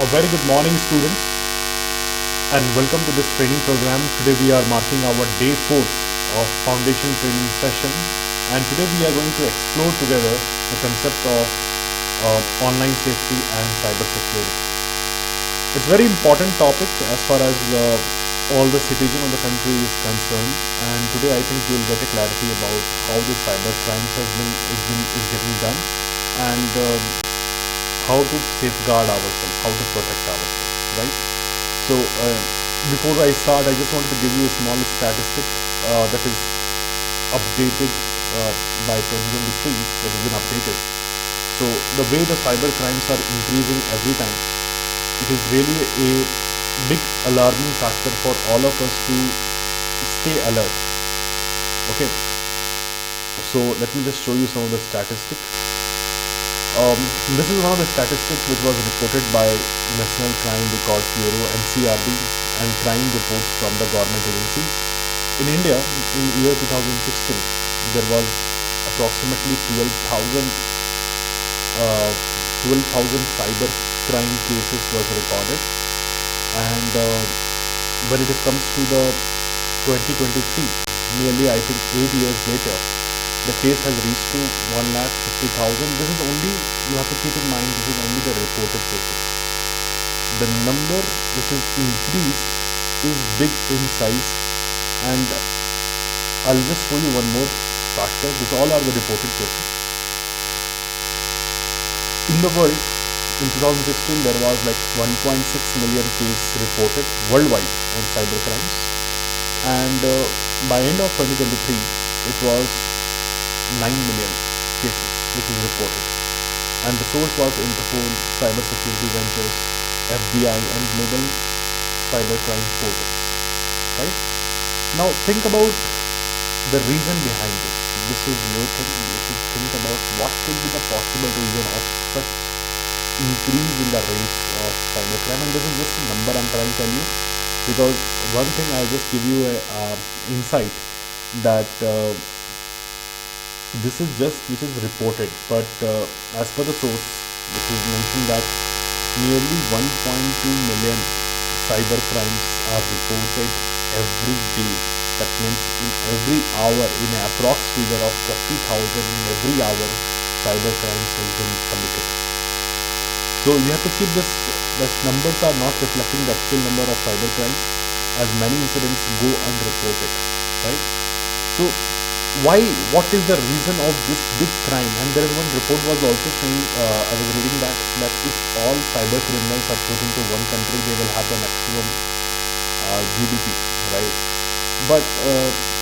A very good morning, students, and welcome to this training program. Today we are marking our day 4 of foundation training session, and today we are going to explore together the concept of online safety and cybersecurity. It's a very important topic as far as all the citizen of the country is concerned, and today I think you will get a clarity about how the cyber crimes is getting done, and how to safeguard ourselves, how to protect ourselves, right? So before I start, I just wanted to give you a small statistic that is updated by 2023, that has been updated. So the way the cyber crimes are increasing every time, it is really a big alarming factor for all of us to stay alert. Okay, so let me just show you some of the statistics. This is one of the statistics which was reported by National Crime Records Bureau (NCRB) and crime reports from the government agencies. In India, in year 2016, there was approximately 12,000 cyber crime cases was recorded, and when it comes to the 2023, nearly I think 8 years later, the case has reached to 1,50,000. This is only, you have to keep in mind, this is only the reported cases. The number which is increased is big in size, and I'll just show you one more factor. These all are the reported cases. In the world, in 2016, there was like 1.6 million cases reported worldwide on cyber crimes, and by end of 2023, it was 9 million cases which is reported, and the source was Interpol, Cybersecurity Ventures, FBI, and Global Cybercrime Portals. Right now, think about the reason behind this. This is your thing. You should think about what could be the possible reason of such increase in the rates of cybercrime, and this is just a number I'm trying to tell you, because one thing I'll just give you a insight that. This is just which is reported, but as per the source, it is mentioned that nearly 1.2 million cyber crimes are reported every day. That means in every hour, in an approx figure of 40,000 in every hour, cyber crimes has been committed. So you have to keep this, the numbers are not reflecting the actual number of cyber crimes, as many incidents go unreported, right? So what is the reason of this big crime? And there is one report was also saying, I was reading that if all cyber criminals are put into one country, they will have the maximum GDP, right? But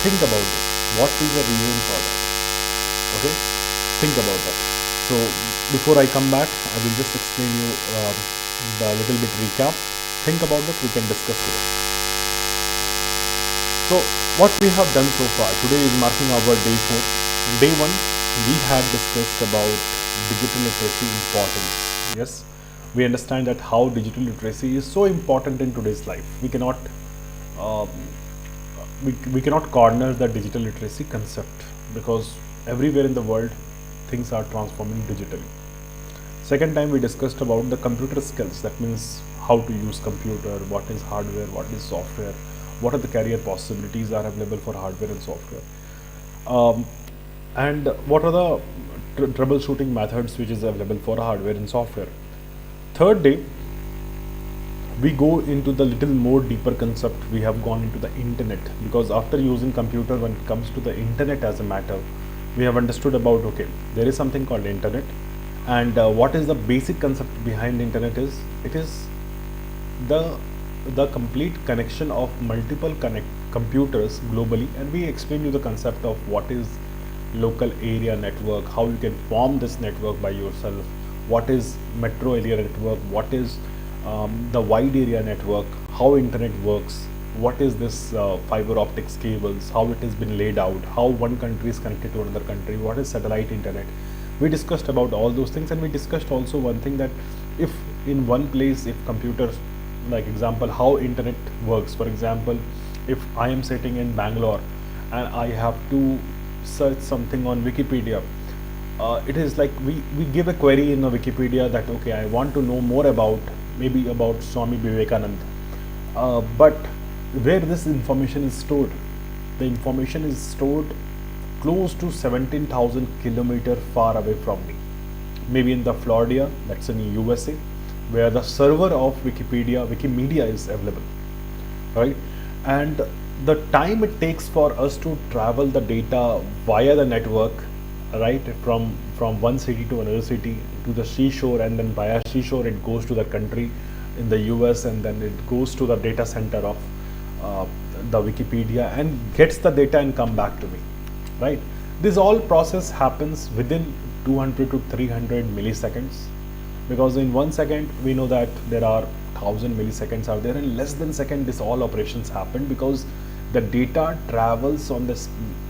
think about this. What is the reason for that? Okay, think about that. So before I come back, I will just explain you the little bit recap. Think about that. We can discuss today. So what we have done so far, today is marking our day 4. Day 1, we had discussed about digital literacy importance. Yes, we understand that how digital literacy is so important in today's life. We cannot we cannot corner the digital literacy concept, because everywhere in the world things are transforming digitally. Second time we discussed about the computer skills. That means how to use computer, what is hardware, what is software, what are the career possibilities are available for hardware and software, and what are the troubleshooting methods which is available for hardware and software. Third day, we go into the little more deeper concept. We have gone into the internet, because after using computer, when it comes to the internet as a matter, we have understood about, okay, there is something called internet, and what is the basic concept behind internet is, it is the complete connection of multiple computers globally, and we explain you the concept of what is local area network, how you can form this network by yourself, what is metro area network, what is the wide area network, how internet works, what is this fiber optics cables, how it has been laid out, how one country is connected to another country, what is satellite internet. We discussed about all those things, and we discussed also one thing, that if in one place, if computers, like example, how internet works. For example, if I am sitting in Bangalore and I have to search something on Wikipedia, it is like we give a query in the Wikipedia that, okay, I want to know more about maybe about Swami Vivekanand. But where this information is stored, the information is stored close to 17,000 kilometers far away from me, maybe in the Florida, that's in USA, where the server of Wikimedia is available, right? And the time it takes for us to travel the data via the network, right, from one city to another city to the seashore, and then via seashore it goes to the country in the US, and then it goes to the data center of uh, the Wikipedia and gets the data and come back to me, right? This all process happens within 200 to 300 milliseconds, because in 1 second we know that there are 1000 milliseconds are there. In less than second this all operations happen, because the data travels on this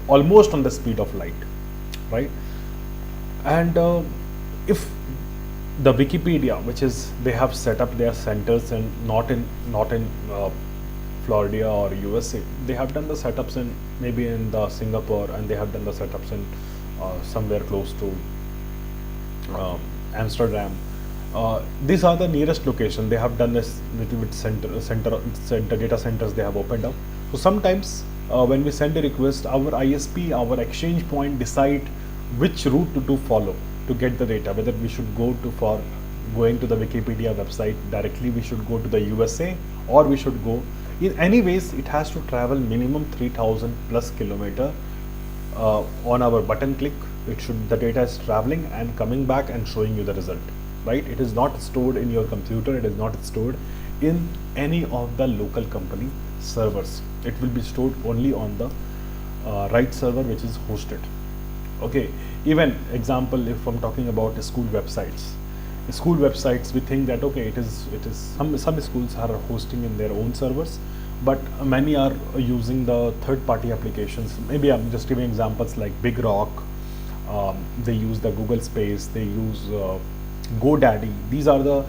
almost on the speed of light, right? And if the Wikipedia, which is they have set up their centers and not in Florida or USA, they have done the setups in maybe in the Singapore, and they have done the setups in somewhere close to Amsterdam. These are the nearest location. They have done this little bit center data centers they have opened up. So sometimes when we send a request, our ISP, our exchange point decide which route to follow to get the data, whether we should go to for going to the Wikipedia website directly, we should go to the USA, or we should go in any ways. It has to travel minimum 3000 plus kilometer on our button click. It should, the data is traveling and coming back and showing you the result, right? It is not stored in your computer, it is not stored in any of the local company servers. It will be stored only on the right server which is hosted. Okay, even example, if I'm talking about school websites, we think that okay, it is some schools are hosting in their own servers, but many are using the third-party applications. Maybe I'm just giving examples like Big Rock. They use the Google Space. They use GoDaddy. These are the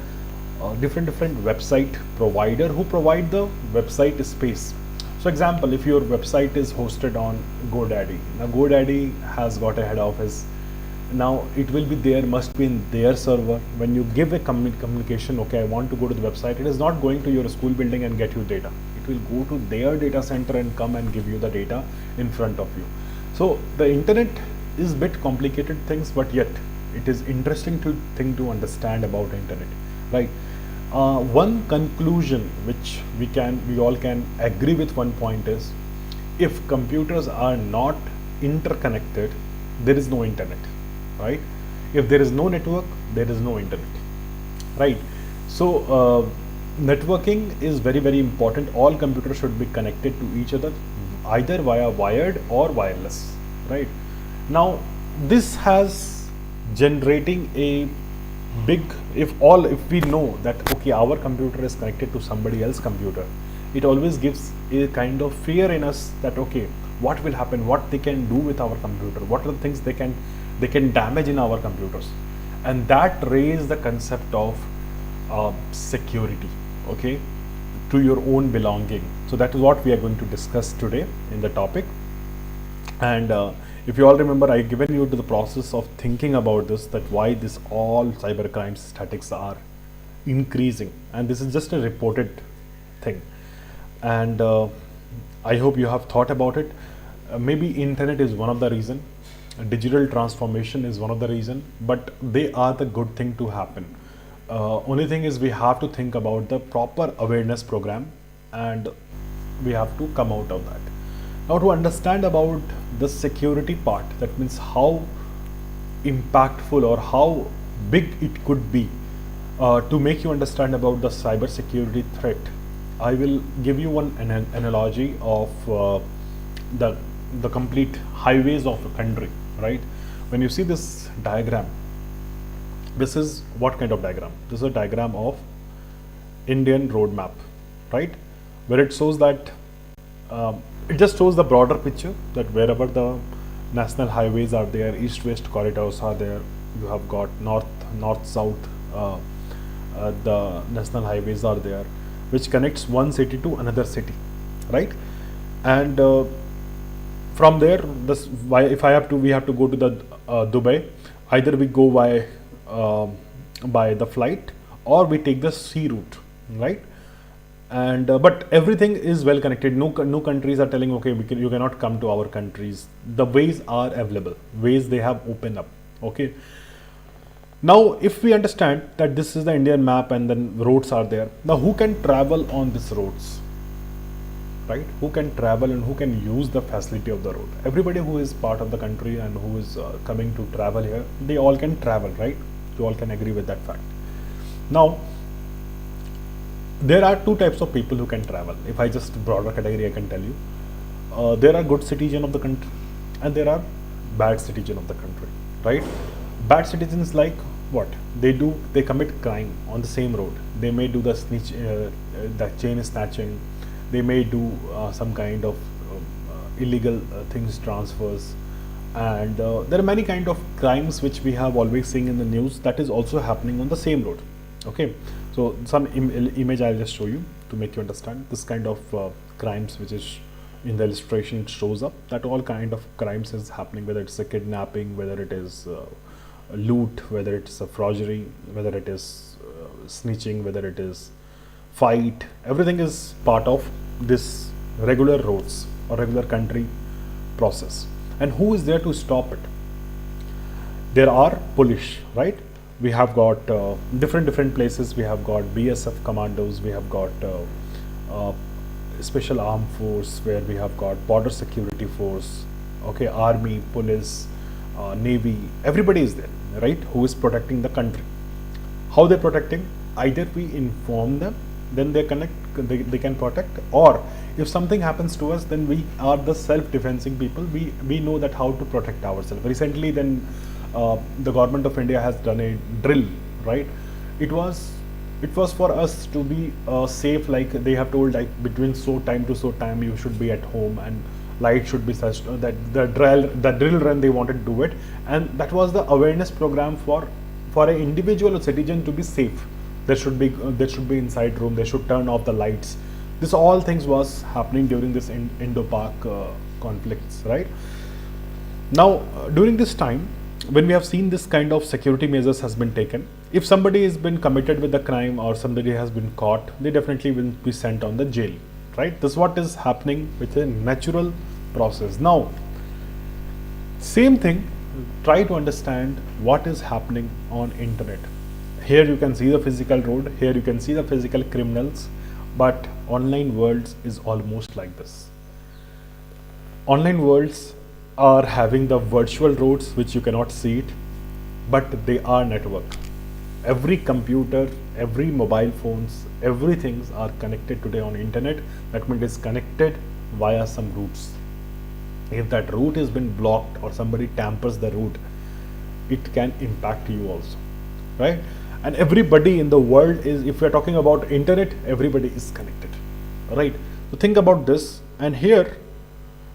different website provider who provide the website space. So example, if your website is hosted on GoDaddy, now GoDaddy has got a head office. Now it will be there, must be in their server. When you give a communication, okay, I want to go to the website, it is not going to your school building and get you data. It will go to their data center and come and give you the data in front of you. So the internet is bit complicated things, but yet it is interesting thing to understand about internet, right? One conclusion which we all can agree with one point is, if computers are not interconnected, there is no internet, right? If there is no network, there is no internet, right? So networking is very important. All computers should be connected to each other, either via wired or wireless, right? Now this has generating a big, if we know that okay, our computer is connected to somebody else's computer, it always gives a kind of fear in us that okay, what will happen, what they can do with our computer, what are the things they can damage in our computers, and that raise the concept of security, okay, to your own belonging. So that is what we are going to discuss today in the topic. And if you all remember, I given you to the process of thinking about this, that why this all cybercrime statistics are increasing, and this is just a reported thing. And I hope you have thought about it. Maybe internet is one of the reason, digital transformation is one of the reason, but they are the good thing to happen. Only thing is we have to think about the proper awareness program, and we have to come out of that. Now to understand about the security part, that means how impactful or how big it could be, to make you understand about the cybersecurity threat, I will give you one analogy of the complete highways of a country, right? When you see this diagram, this is what kind of diagram? This is a diagram of Indian road map, right? Where it shows that it just shows the broader picture, that wherever the national highways are there, east-west corridors are there, you have got north-south, the national highways are there, which connects one city to another city, right? And from there, this if we have to go to the Dubai, either we go by the flight, or we take the sea route, right? And but everything is well connected. No countries are telling, okay, you cannot come to our countries. The ways are available, ways they have opened up. Okay, now if we understand that this is the Indian map and then roads are there, now who can travel on these roads, right? Who can travel and who can use the facility of the road? Everybody who is part of the country and who is coming to travel here, they all can travel, right? You all can agree with that fact. Now there are two types of people who can travel. If I just broader category, I can tell you, there are good citizens of the country and there are bad citizens of the country, right? Bad citizens, like what they do, they commit crime on the same road. They may do the chain snatching, they may do some kind of illegal things, transfers, and there are many kind of crimes which we have always seen in the news that is also happening on the same road. Okay, so some image I'll just show you to make you understand this kind of crimes which is in the illustration. It shows up that all kind of crimes is happening, whether it's a kidnapping, whether it is loot, whether it's a forgery, whether it is snitching, whether it is fight. Everything is part of this regular roads or regular country process. And who is there to stop it? There are police, right? We have got different places. We have got BSF commandos, we have got special armed force, where we have got border security force, okay, army, police, navy. Everybody is there, right? Who is protecting the country? How they're protecting? Either we inform them, then they can protect, or if something happens to us, then we are the self-defensing people. We know that how to protect ourselves. Recently, then the government of India has done a drill, right? It was for us to be safe. Like they have told, like between so time to so time you should be at home and light should be such that the drill run they wanted to do it, and that was the awareness program for an individual or citizen to be safe. There should be inside room. They should turn off the lights. This all things was happening during this Indo-Pak conflicts, right? Now during this time, when we have seen this kind of security measures has been taken, if somebody has been committed with the crime or somebody has been caught, they definitely will be sent on the jail, right? This is what is happening with a natural process. Now same thing, try to understand what is happening on internet. Here you can see the physical road, here you can see the physical criminals, but online worlds is almost like this. Online worlds are having the virtual roads which you cannot see it, but they are network. Every computer, every mobile phones, everything are connected today on internet. That means it's connected via some routes. If that route has been blocked or somebody tampers the route, it can impact you also, right? And everybody in the world is, if we are talking about internet, everybody is connected, right? So think about this. And here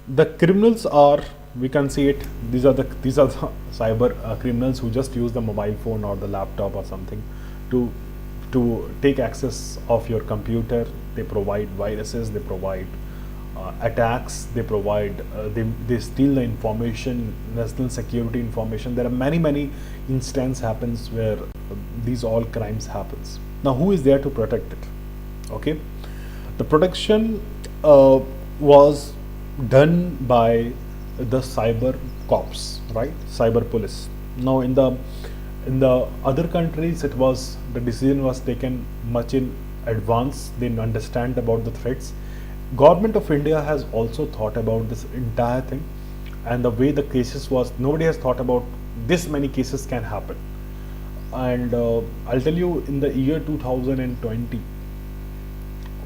the criminals are, we can see it, these are the cyber criminals who just use the mobile phone or the laptop or something to take access of your computer. They provide viruses, they provide attacks, they provide they steal the information, national security information. There are many instances happens where these all crimes happens. Now who is there to protect it? Okay, the protection was done by the cyber cops, right? Cyber police. Now in the other countries, it was, the decision was taken much in advance. They understand about the threats. Government of India has also thought about this entire thing, and the way the cases was, nobody has thought about this many cases can happen. And I'll tell you, in the year 2020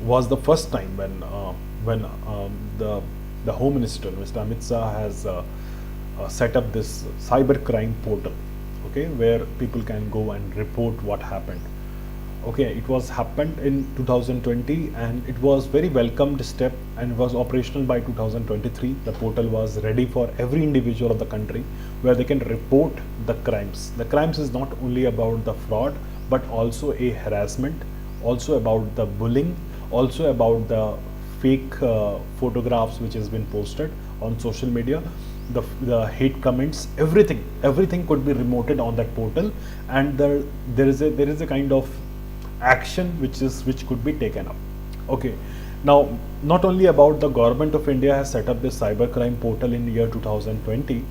was the first time when the Home Minister, Mr. Amit Shah, has set up this cyber crime portal, okay, where people can go and report what happened. Okay, it was happened in 2020 and it was very welcomed step, and was operational by 2023. The portal was ready for every individual of the country, where they can report the crimes. The crimes is not only about the fraud, but also a harassment, also about the bullying, also about the fake photographs which has been posted on social media, the hate comments, everything could be remoted on that portal. And there is a kind of action which could be taken up. Okay, now not only about the government of India has set up this cybercrime portal in the year 2020,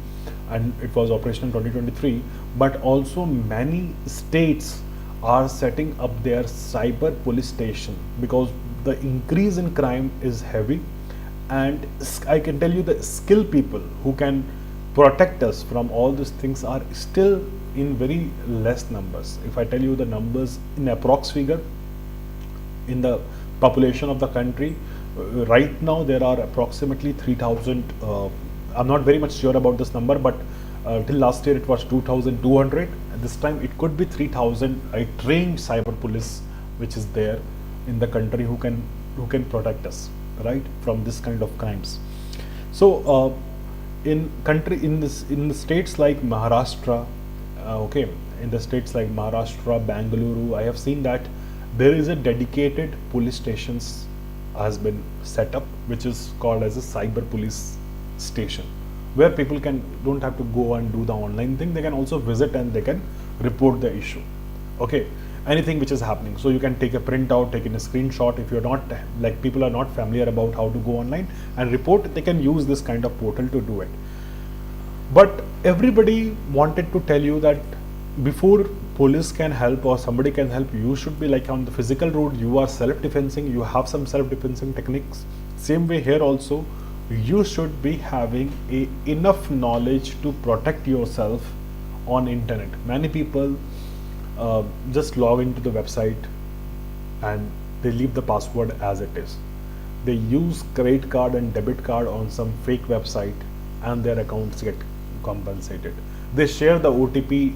and it was operational in 2023, but also many states are setting up their cyber police station, because the increase in crime is heavy, and I can tell you the skilled people who can protect us from all these things are still in very less numbers. If I tell you the numbers in approx figure, in the population of the country, right now there are approximately 3000, I'm not very much sure about this number, but till last year it was 2200, and this time it could be 3000 trained cyber police which is there in the country who can protect us, right, from this kind of crimes. So in the states like Maharashtra, okay, in the states like Maharashtra, Bangalore, I have seen that there is a dedicated police stations has been set up, which is called as a cyber police station, where people don't have to go and do the online thing. They can also visit and they can report the issue. Okay, anything which is happening. So you can take a printout, take in a screenshot. If you're not, like, people are not familiar about how to go online and report, they can use this kind of portal to do it. But everybody wanted to tell you that before police can help or somebody can help, you should be like on the physical road, you are self-defensing, you have some self-defensing techniques. Same way here also, you should be having enough knowledge to protect yourself on internet. Many people just log into the website and they leave the password as it is. They use credit card and debit card on some fake website and their accounts get compensated. They share the OTP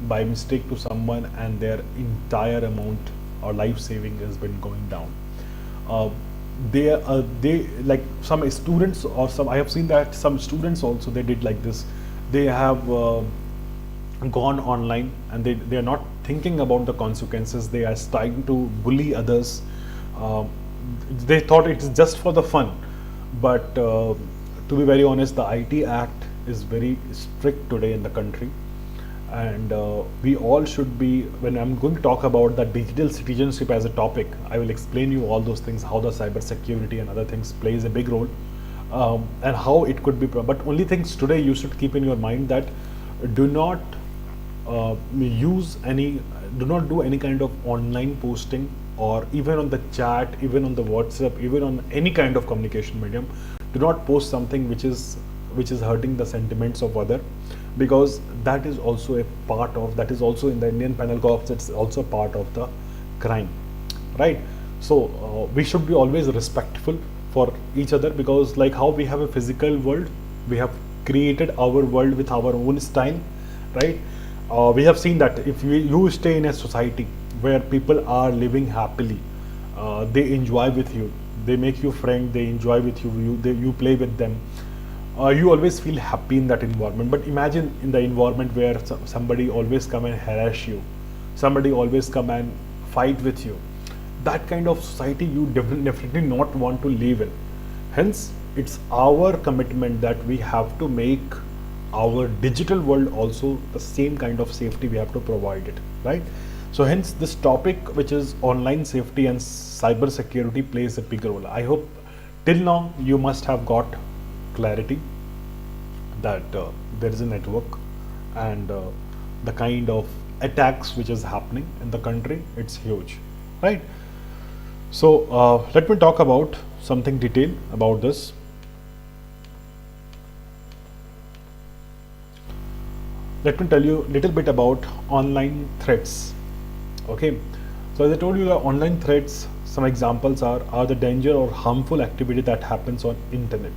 by mistake to someone and their entire amount or life saving has been going down. They like some students or some, I have seen that some students also, they did like this. They have gone online and they are not thinking about the consequences. They are trying to bully others. They thought it's just for the fun, but to be very honest, the IT Act is very strict today in the country, and we all should be, when I'm going to talk about the digital citizenship as a topic, I will explain you all those things, how the cyber security and other things plays a big role, and how it could be, but only things today you should keep in your mind that do not do not do any kind of online posting, or even on the chat, even on the WhatsApp, even on any kind of communication medium. Do not post something which is hurting the sentiments of other, because that is also a part of, that is also in the Indian Penal Code, it's also part of the crime, right? So we should be always respectful for each other, because like how we have a physical world, we have created our world with our own style, right? We have seen that if you stay in a society where people are living happily, they enjoy with you, they make you friend, they enjoy with you, you play with them, you always feel happy in that environment. But imagine in the environment where somebody always come and harass you, somebody always come and fight with you, that kind of society you definitely not want to live in. Hence, it's our commitment that we have to make our digital world also the same kind of safety, we have to provide it, right? So hence this topic, which is online safety and cyber security, plays a big role. I hope till now you must have got clarity that there is a network, and the kind of attacks which is happening in the country, it's huge, right? So let me talk about something detailed about this. Let me tell you a little bit about online threats. Okay, so as I told you, the online threats, some examples are the danger or harmful activity that happens on internet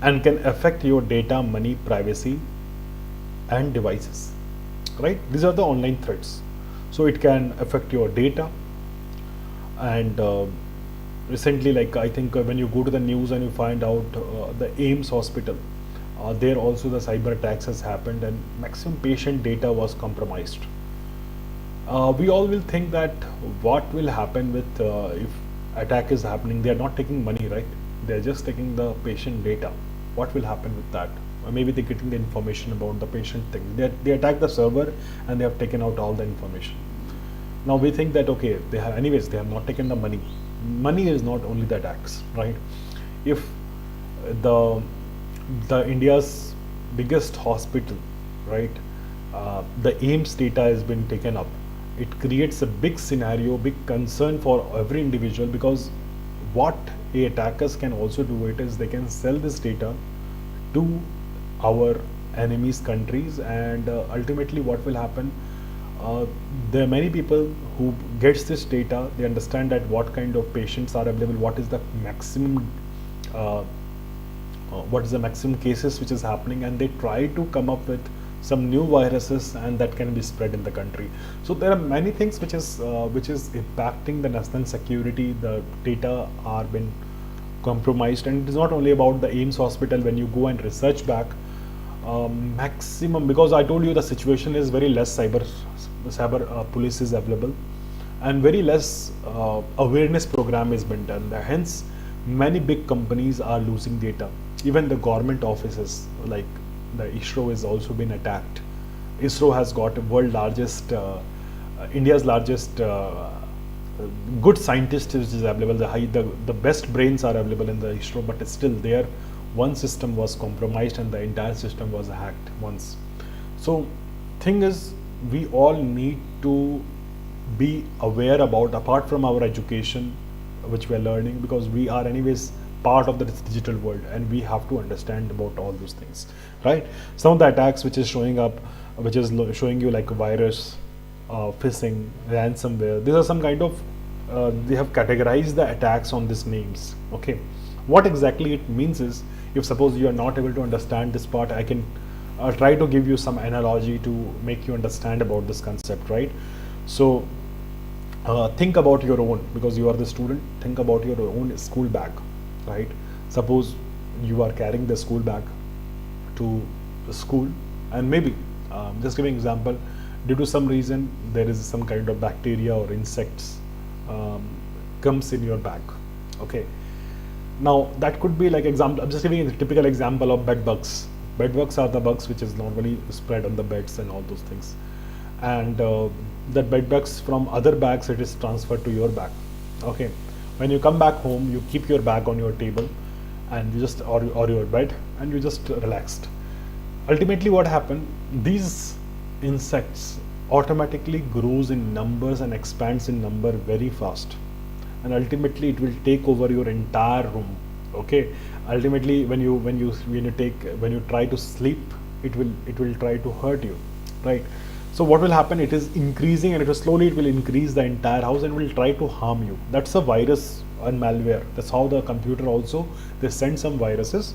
and can affect your data, money, privacy and devices, right? These are the online threats. So it can affect your data, and recently, like I think when you go to the news and you find out the AIMS hospital, there also the cyber attacks has happened and maximum patient data was compromised. We all will think that what will happen with if attack is happening, they are not taking money, right? They are just taking the patient data. What will happen with that? Or maybe they're getting the information about the patient thing. They attack the server and they have taken out all the information. Now we think that okay, they have not taken the money. Money is not only the tax, right? If the India's biggest hospital, right, the AIMS data has been taken up, it creates a big scenario, big concern for every individual, because what a attackers can also do it is they can sell this data to our enemies countries, and ultimately what will happen, uh, there are many people who gets this data, they understand that what kind of patients are available, uh, what is the maximum cases which is happening, and they try to come up with some new viruses, and that can be spread in the country. So there are many things which is impacting the national security. The data are been compromised, and it is not only about the AIMS hospital. When you go and research back, maximum, because I told you the situation is very less cyber police is available, and very less awareness program has been done. Hence, many big companies are losing data. Even the government offices like the ISRO has also been attacked. ISRO has got world largest, India's largest good scientists which is available. The best brains are available in the ISRO, but it's still there. One system was compromised and the entire system was hacked once. So, thing is, we all need to be aware about, apart from our education which we are learning, because we are anyways part of the digital world, and we have to understand about all those things, right? Some of the attacks which is showing up, which is showing you like a virus, phishing, ransomware, these are some kind of they have categorized the attacks on these names. Okay, what exactly it means is, if suppose you are not able to understand this part, I can try to give you some analogy to make you understand about this concept, right? So think about your own, because you are the student, think about your own school bag, right? Suppose you are carrying the school bag to the school, and maybe just giving example, due to some reason there is some kind of bacteria or insects comes in your bag. Okay, now that could be like example, I'm just giving a typical example of bed bugs. Bed bugs are the bugs which is normally spread on the beds and all those things, and that bed bugs from other bags, it is transferred to your bag. Okay, when you come back home, you keep your bag on your table, and you just, or your bed, and you just relaxed. Ultimately what happened, these insects automatically grows in numbers and expands in number very fast, and ultimately it will take over your entire room. Okay, ultimately when you try to sleep, it will try to hurt you, right? So what will happen, it is increasing, and it will increase the entire house and will try to harm you. That's a virus and malware. That's how the computer also, they send some viruses,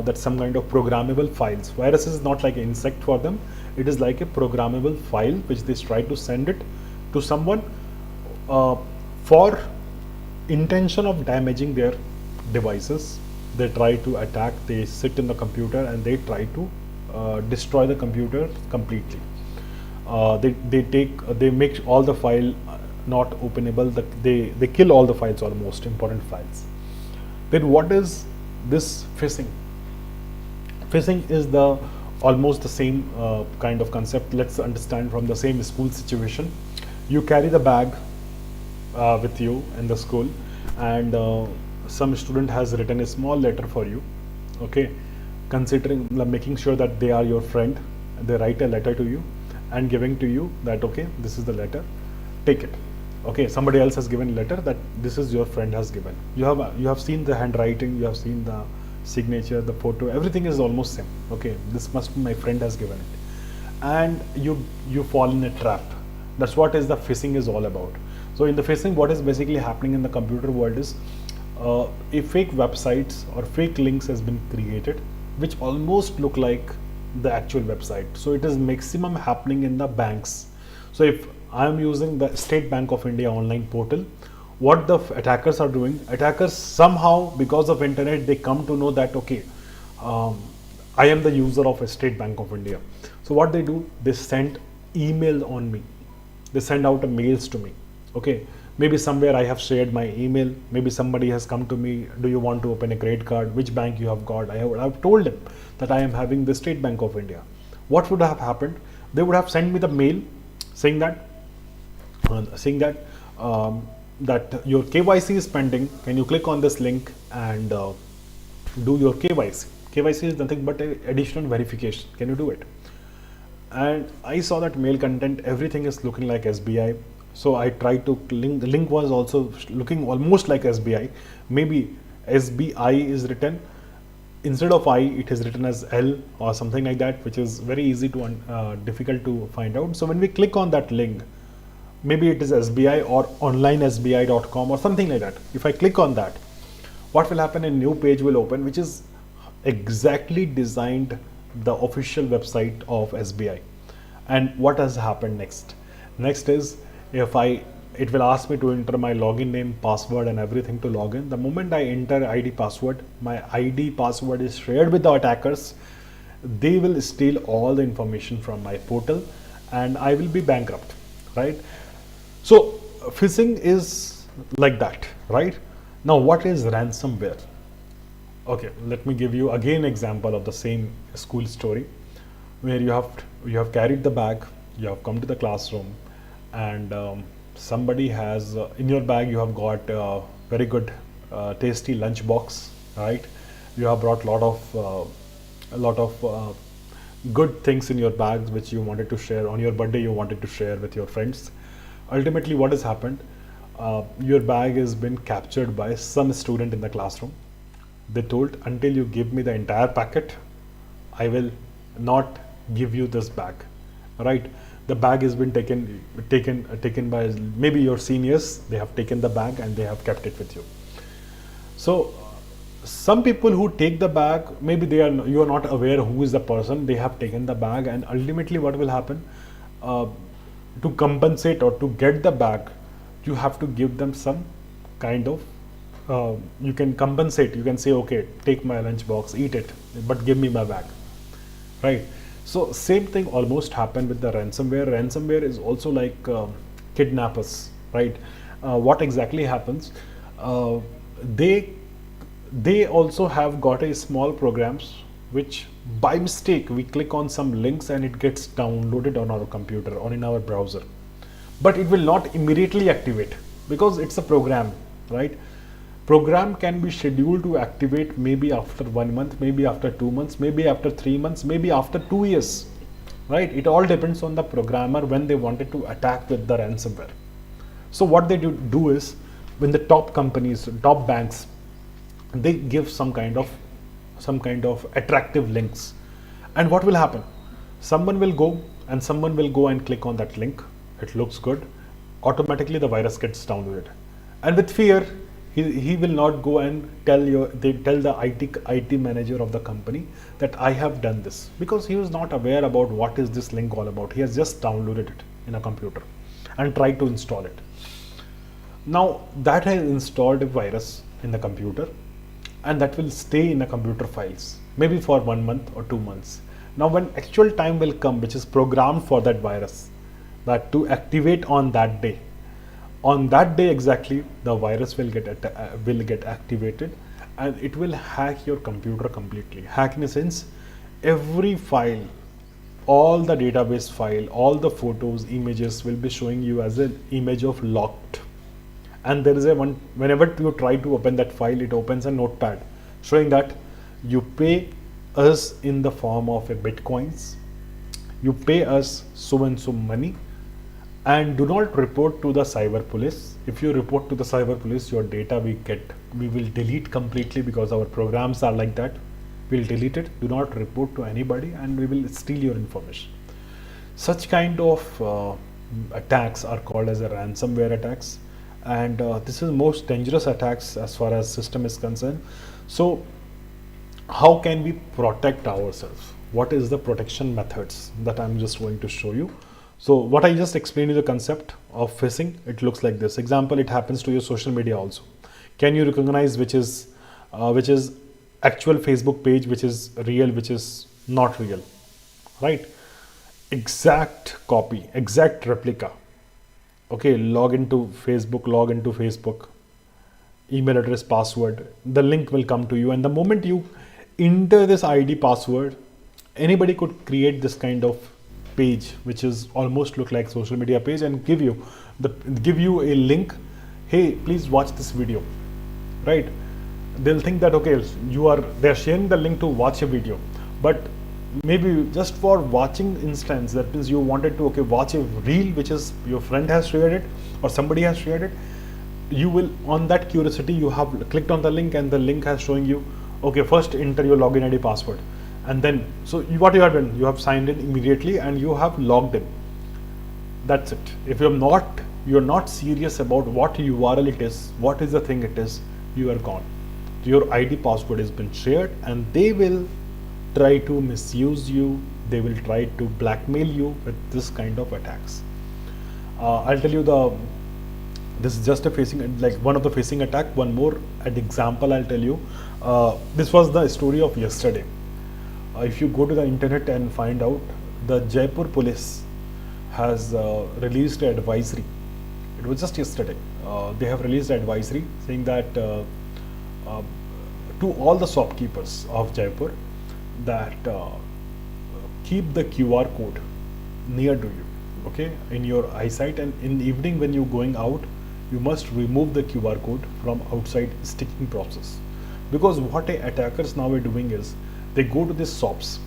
that's some kind of programmable files. Virus is not like an insect for them, it is like a programmable file which they try to send it to someone for intention of damaging their devices. They try to attack, they sit in the computer and they try to destroy the computer completely. They make all the file not openable. They kill all the files, or most important files. Then what is this phishing? Phishing is the almost the same kind of concept. Let's understand from the same school situation. You carry the bag with you in the school, and some student has written a small letter for you. Okay, considering making sure that they are your friend, they write a letter to you and giving to you that okay, this is the letter, take it. Okay, somebody else has given letter that this is your friend has given. You have seen the handwriting, you have seen the signature, the photo, everything is almost same. Okay, this must be my friend has given it, and you fall in a trap. That's what is the phishing is all about. So in the phishing, what is basically happening in the computer world is a fake websites or fake links has been created which almost look like the actual website. So it is maximum happening in the banks. So if I am using the State Bank of India online portal, what the attackers are doing, attackers somehow because of internet they come to know that okay, I am the user of a State Bank of India. So what they do, they send email on me, they send out mails to me. Okay, maybe somewhere I have shared my email, maybe somebody has come to me, do you want to open a credit card, which bank you have got. I have told them that I am having the State Bank of India. What would have happened, they would have sent me the mail saying that saying that your KYC is pending. Can you click on this link and do your KYC? KYC is nothing but a additional verification. Can you do it? And I saw that mail content, everything is looking like SBI. So I tried to link. The link was also looking almost like SBI. Maybe SBI is written instead of I, it is written as L or something like that, which is very easy to difficult to find out. So when we click on that link, maybe it is SBI or onlinesbi.com or something like that. If I click on that, what will happen? A new page will open, which is exactly designed the official website of SBI. And what has happened next? Next is, it will ask me to enter my login name, password and everything to log in. The moment I enter ID password, my ID password is shared with the attackers. They will steal all the information from my portal and I will be bankrupt, right? So phishing is like that, right? Now what is ransomware? Okay, let me give you again example of the same school story where you have carried the bag, you have come to the classroom, and somebody has in your bag you have got very good tasty lunch box, right? You have brought a lot of good things in your bags which you wanted to share on your birthday, you wanted to share with your friends. Ultimately what has happened, your bag has been captured by some student in the classroom. They told, until you give me the entire packet, I will not give you this bag, right? The bag has been taken by maybe your seniors. They have taken the bag and they have kept it with you. So some people who take the bag, maybe you are not aware who is the person. They have taken the bag, and ultimately what will happen, to compensate or to get the bag, you have to give them some kind of you can compensate. You can say, okay, take my lunch box, eat it, but give me my bag, right? So same thing almost happened with the ransomware. Ransomware is also like kidnappers, right? What exactly happens? They also have got a small programs which by mistake we click on some links and it gets downloaded on our computer or in our browser, but it will not immediately activate because it's a program, right? Program can be scheduled to activate maybe after 1 month, maybe after 2 months, maybe after 3 months, maybe after 2 years, right? It all depends on the programmer when they wanted to attack with the ransomware. So what they do is, when the top companies, top banks, they give some kind of attractive links, and what will happen? Someone will go and click on that link. It looks good. Automatically the virus gets downloaded, and with fear, he will not go and tell the IT manager of the company that I have done this, because he was not aware about what is this link all about. He has just downloaded it in a computer and tried to install it. Now that has installed a virus in the computer, and that will stay in the computer files maybe for 1 month or 2 months. Now when actual time will come, which is programmed for that virus that to activate on that day, exactly, the virus will get activated, and it will hack your computer completely. Hack in a sense, every file, all the database file, all the photos, images will be showing you as an image of locked. And there is whenever you try to open that file, it opens a notepad showing that you pay us in the form of a bitcoins, you pay us so and so money, and do not report to the cyber police. If you report to the cyber police, your data we will delete completely, because our programs are like that. We'll delete it. Do not report to anybody, and we will steal your information. Such kind of attacks are called as a ransomware attacks, and this is most dangerous attacks as far as system is concerned. So how can we protect ourselves? What is the protection methods that I'm just going to show you? So what I just explained is the concept of phishing. It looks like this. Example, it happens to your social media also. Can you recognize which is actual Facebook page, which is real, which is not real, right? Exact copy, exact replica. Okay, log into Facebook, email address, password, the link will come to you, and the moment you enter this ID password, anybody could create this kind of page which is almost look like social media page and give you a link. Hey, please watch this video, right? They'll think that okay, they're sharing the link to watch a video, but maybe just for watching instance, that means you wanted to watch a reel which is your friend has shared it or somebody has shared it. You will, on that curiosity, you have clicked on the link and the link has showing you, okay, first enter your login ID password, and then what you have done, you have signed in immediately and you have logged in. That's it. If you're not serious about what URL it is, what is the thing it is, you are gone. Your ID password has been shared and they will try to misuse you. They will try to blackmail you with this kind of attacks. I'll tell you this is just a phishing, like one of the phishing attack. One more an example I'll tell you. This was the story of yesterday. If you go to the internet and find out, the Jaipur police has released an advisory. It was just yesterday. They have released an advisory saying that to all the shopkeepers of Jaipur that keep the QR code near to you, okay, in your eyesight, and in the evening when you're going out, you must remove the QR code from outside sticking process. Because what attackers now are doing is they go to these shops,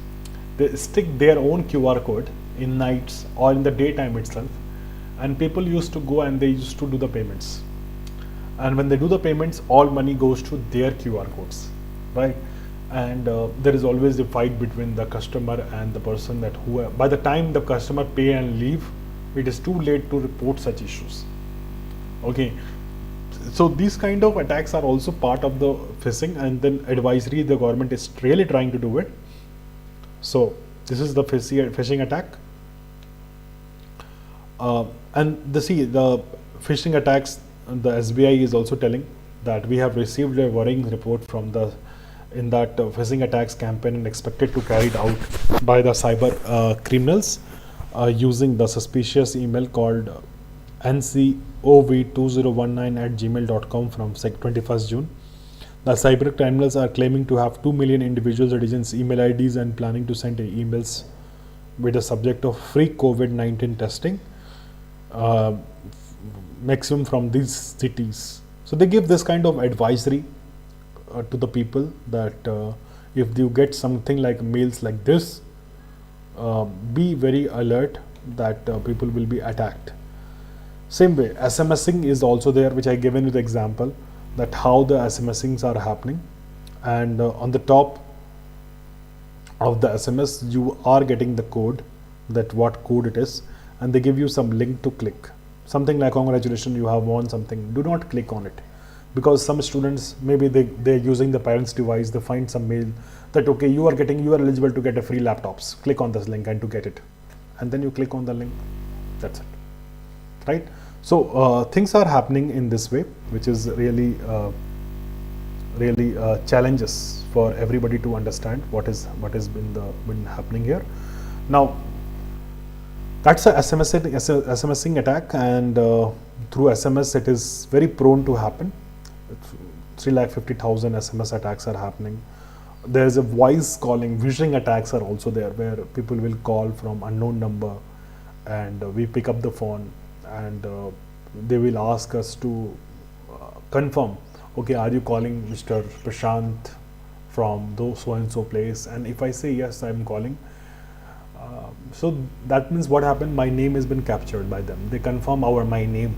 they stick their own QR code in nights or in the daytime itself, and people used to go and they used to do the payments. And when they do the payments, all money goes to their QR codes, right? And there is always a fight between the customer and the person that by the time the customer pay and leave, it is too late to report such issues. Okay, so these kind of attacks are also part of the phishing, and then advisory, the government is really trying to do it. So this is the phishing attack. And the phishing attacks, the SBI is also telling that we have received a worrying report from in that phishing attacks campaign and expected to carried out by the cyber criminals using the suspicious email called ncov2019@gmail.com from 21st June. The cyber criminals are claiming to have 2 million individual citizens' email IDs and planning to send emails with the subject of free COVID-19 testing, maximum from these cities. So they give this kind of advisory to the people that if you get something like mails like this, be very alert that people will be attacked. Same way, SMSing is also there, which I given you the example that how the SMSings are happening, and on the top of the SMS you are getting the code, that what code it is, and they give you some link to click, something like congratulations, you have won something. Do not click on it, because some students, maybe they're using the parents' device, they find some mail that okay, you are eligible to get a free laptops, click on this link and to get it, and then you click on the link. That's it, right? So things are happening in this way, which is really challenges for everybody to understand what has been happening here. Now that's a SMSing attack, and through SMS it is very prone to happen. 350,000 SMS attacks are happening. There's a voice calling, phishing attacks are also there, where people will call from unknown number, and we pick up the phone and they will ask us to confirm, okay, are you calling Mr. Prashant from so and so place? And if I say yes, I'm calling, so that means what happened, my name has been captured by them. They confirm my name,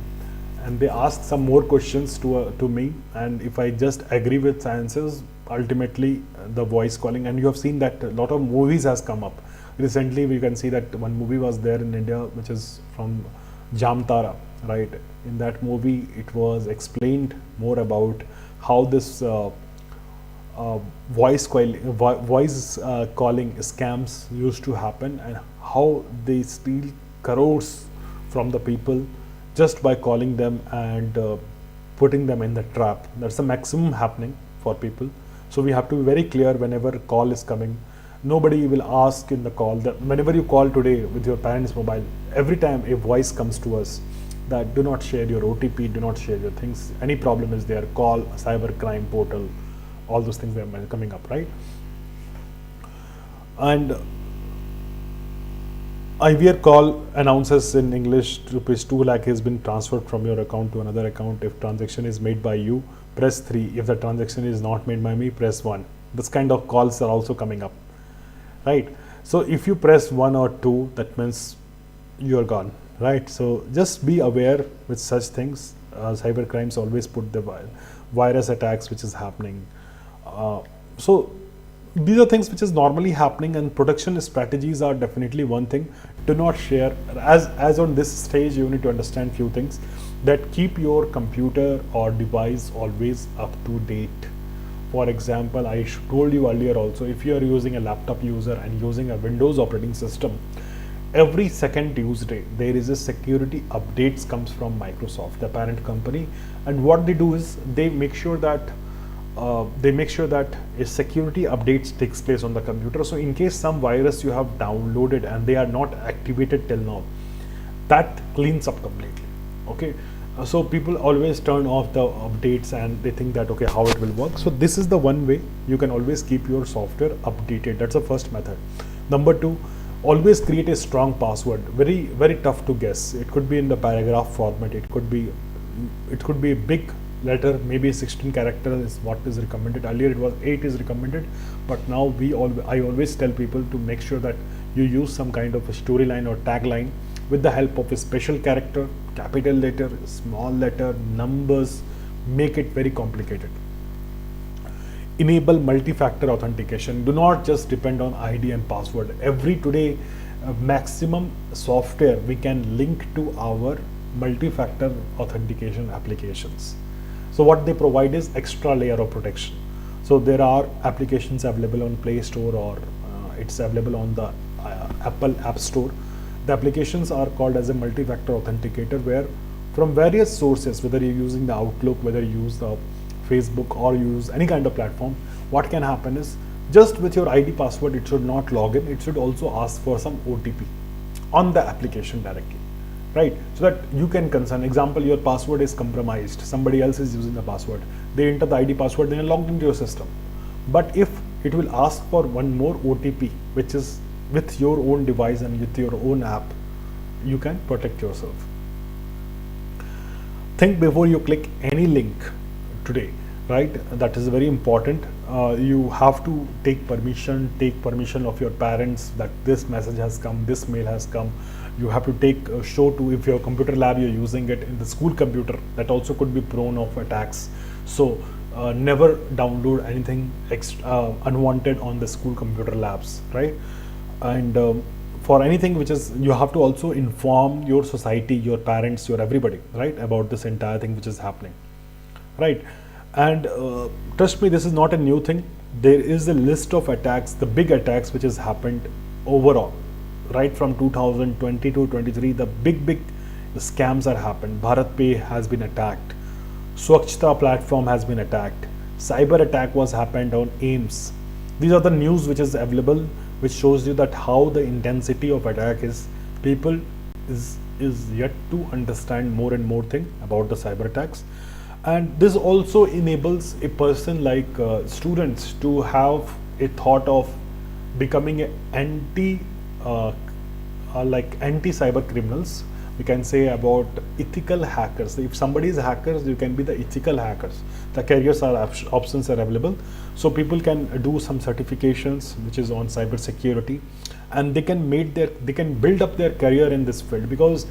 and they ask some more questions to me, and if I just agree with answers, ultimately the voice calling. And you have seen that a lot of movies has come up recently. We can see that one movie was there in India, which is from Jamtara, right? In that movie it was explained more about how this voice calling scams used to happen, and how they steal crores from the people just by calling them and putting them in the trap. That's the maximum happening for people. So we have to be very clear whenever a call is coming. Nobody will ask in the call that whenever you call today with your parents' mobile, every time a voice comes to us that do not share your OTP, do not share your things, any problem is there, call cyber crime portal, all those things are coming up, right? And IVR call announces in English rupees 2 lakh has been transferred from your account to another account. If transaction is made by you, press 3. If the transaction is not made by me, press 1. This kind of calls are also coming up, right? So if you press 1 or 2, that means you're gone, right? So just be aware with such things. Cyber crimes always put the virus attacks which is happening. So these are things which is normally happening, and protection strategies are definitely one thing. Do not share, as on this stage you need to understand few things, that keep your computer or device always up to date. For example, I told you earlier also, if you are using a laptop user and using a Windows operating system, every second Tuesday there is a security updates comes from Microsoft, the parent company, and what they do is they make sure that a security updates takes place on the computer. So in case some virus you have downloaded and they are not activated till now, that cleans up completely. Okay, so people always turn off the updates and they think that okay, how it will work. So this is the one way you can always keep your software updated. That's the first method. Number two, always create a strong password. Very tough to guess. It could be in the paragraph format, it could be a big letter, maybe 16 characters is what is recommended. Earlier it was 8 is recommended, but now I always tell people to make sure that you use some kind of a storyline or tagline with the help of a special character, capital letter, small letter, numbers. Make it very complicated. Enable multi-factor authentication. Do not just depend on ID and password. Today maximum software we can link to our multi-factor authentication applications. So what they provide is extra layer of protection. So there are applications available on Play Store, or it's available on the Apple App Store. The applications are called as a multi-factor authenticator, where from various sources, whether you're using the Outlook, whether you use the Facebook or use any kind of platform, what can happen is just with your ID password, it should not log in. It should also ask for some OTP on the application directly, right? So that you can concern. Example, your password is compromised. Somebody else is using the password. They enter the ID password, then logged into your system. But if it will ask for one more OTP, which is with your own device and with your own app, you can protect yourself. Think before you click any link today, right? That is very important. You have to take permission of your parents that this message has come, this mail has come. You have to show to, if your computer lab you're using it in the school computer, that also could be prone of attacks. So never download anything unwanted on the school computer labs, right? And for anything which is, you have to also inform your society, your parents, your everybody, right, about this entire thing which is happening, right? And trust me, this is not a new thing. There is a list of attacks, the big attacks which has happened overall, right from 2020 to 23. The big scams are happened. Bharat Pay has been attacked. Swachhta platform has been attacked. Cyber attack was happened on AIMS. These are the news which is available, which shows you that how the intensity of attack is. People is yet to understand more and more thing about the cyber attacks. And this also enables a person like students to have a thought of becoming anti-cyber criminals. We can say about ethical hackers. If somebody is hackers, you can be the ethical hackers. The careers options are available. So people can do some certifications which is on cybersecurity, and they can build up their career in this field, because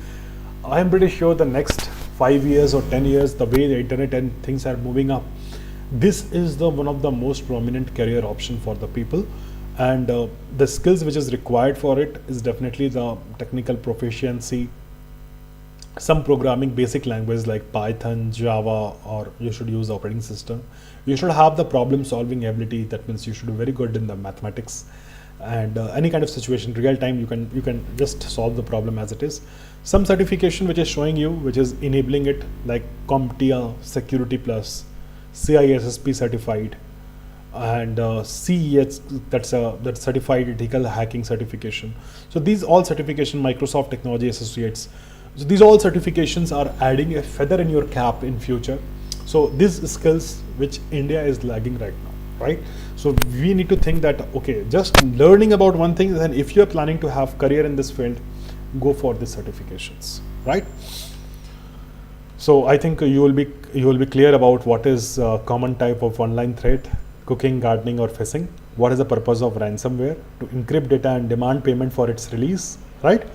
I am pretty sure the next 5 years or 10 years, the way the internet and things are moving up, this is one of the most prominent career option for the people. And the skills which is required for it is definitely the technical proficiency, some programming basic language like Python, Java, or you should use operating system. You should have the problem solving ability. That means you should be very good in the mathematics, and any kind of situation, real time, you can just solve the problem as it is. Some certification which is showing you, which is enabling it, like CompTIA Security Plus, CISSP certified, and CEH, that's certified ethical hacking certification. So these all certification, Microsoft Technology Associates. So these all certifications are adding a feather in your cap in future. So these skills which India is lagging right now, right? So we need to think that, okay, just learning about one thing, then if you're planning to have career in this field, go for the certifications, right? So I think you will be clear about what is common type of online threat, cooking, gardening, or phishing. What is the purpose of ransomware? To encrypt data and demand payment for its release, right?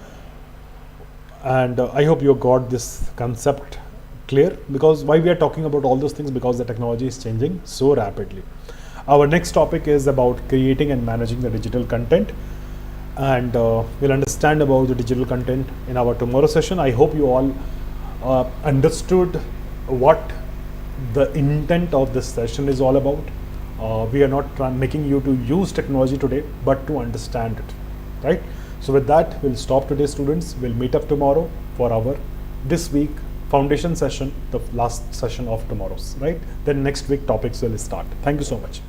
And I hope you got this concept clear, because why we are talking about all those things, because the technology is changing so rapidly. Our next topic is about creating and managing the digital content, and we'll understand about the digital content in our tomorrow session. I hope you all understood what the intent of this session is all about. We are not making you to use technology today, but to understand it, right? So with that, we'll stop today, students. We'll meet up tomorrow for our this week foundation session, the last session of tomorrow's, right? Then next week topics will start. Thank you so much.